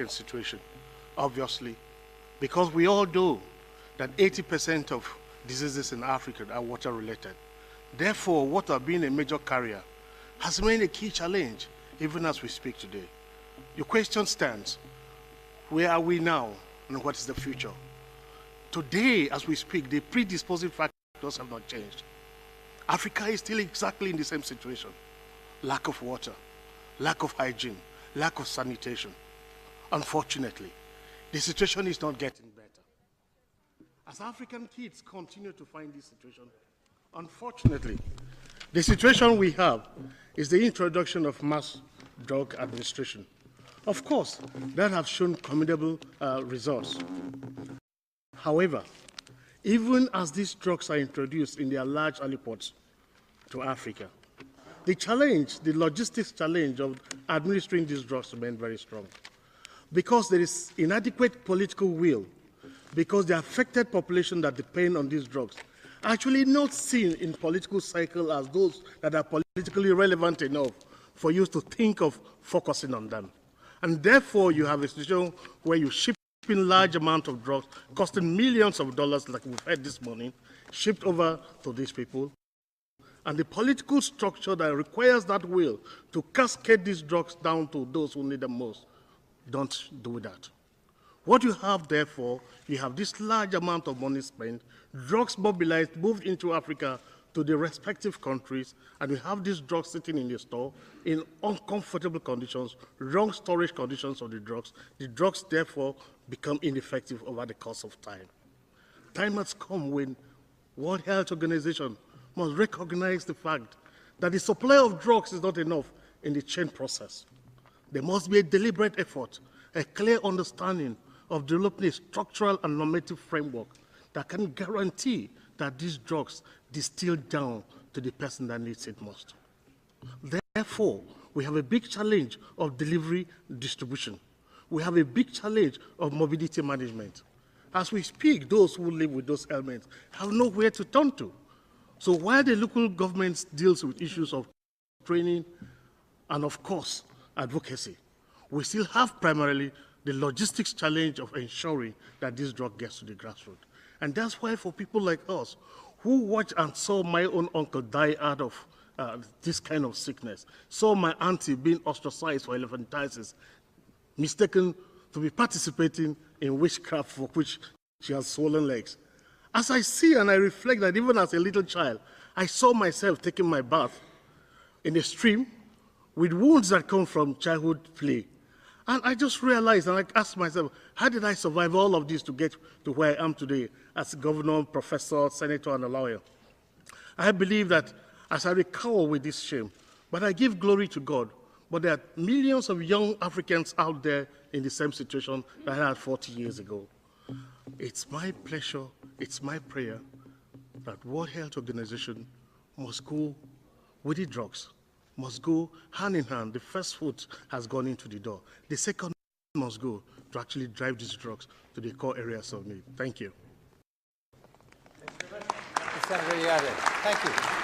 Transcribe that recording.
African situation, obviously, because we all know that 80% of diseases in Africa are water-related. Therefore, water being a major carrier has remained a key challenge, even as we speak today. Your question stands, where are we now and what is the future? Today, as we speak, the predisposing factors have not changed. Africa is still exactly in the same situation. Lack of water, lack of hygiene, lack of sanitation. Unfortunately, the situation is not getting better. As African kids continue to find this situation, unfortunately, the situation we have is the introduction of mass drug administration. Of course, that has shown commendable results. However, even as these drugs are introduced in their large heliports to Africa, the challenge, the logistics challenge of administering these drugs remains very strong. Because there is inadequate political will, because the affected population that depend on these drugs are actually not seen in political cycle as those that are politically relevant enough for you to think of focusing on them. And therefore, you have a situation where you ship in large amounts of drugs costing millions of dollars, like we've heard this morning, shipped over to these people. And the political structure that requires that will to cascade these drugs down to those who need them most don't do that. What you have, therefore, you have this large amount of money spent, drugs mobilized, moved into Africa to the respective countries, and we have these drugs sitting in the store in uncomfortable conditions, wrong storage conditions of the drugs. The drugs, therefore, become ineffective over the course of time. Time has come when World Health Organization must recognize the fact that the supply of drugs is not enough in the chain process. There must be a deliberate effort, a clear understanding of developing a structural and normative framework that can guarantee that these drugs distill down to the person that needs it most. Therefore, we have a big challenge of delivery distribution. We have a big challenge of mobility management. As we speak, those who live with those ailments have nowhere to turn to. So while the local government deals with issues of training and, of course, advocacy, we still have primarily the logistics challenge of ensuring that this drug gets to the grassroots. And that's why for people like us, who watched and saw my own uncle die out of this kind of sickness, saw my auntie being ostracized for elephantiasis, mistaken to be participating in witchcraft for which she has swollen legs. As I see and I reflect that even as a little child, I saw myself taking my bath in a stream with wounds that come from childhood play. And I just realized, and I asked myself, how did I survive all of this to get to where I am today as a governor, professor, senator, and a lawyer? I believe that as I recall with this shame, but I give glory to God, but there are millions of young Africans out there in the same situation that I had 40 years ago. It's my pleasure, it's my prayer that World Health Organization must go with the drugs, must go hand in hand. The first foot has gone into the door. The second must go to actually drive these drugs to the core areas of need. Thank you. Thank you very much. Senator Ayade. Thank you.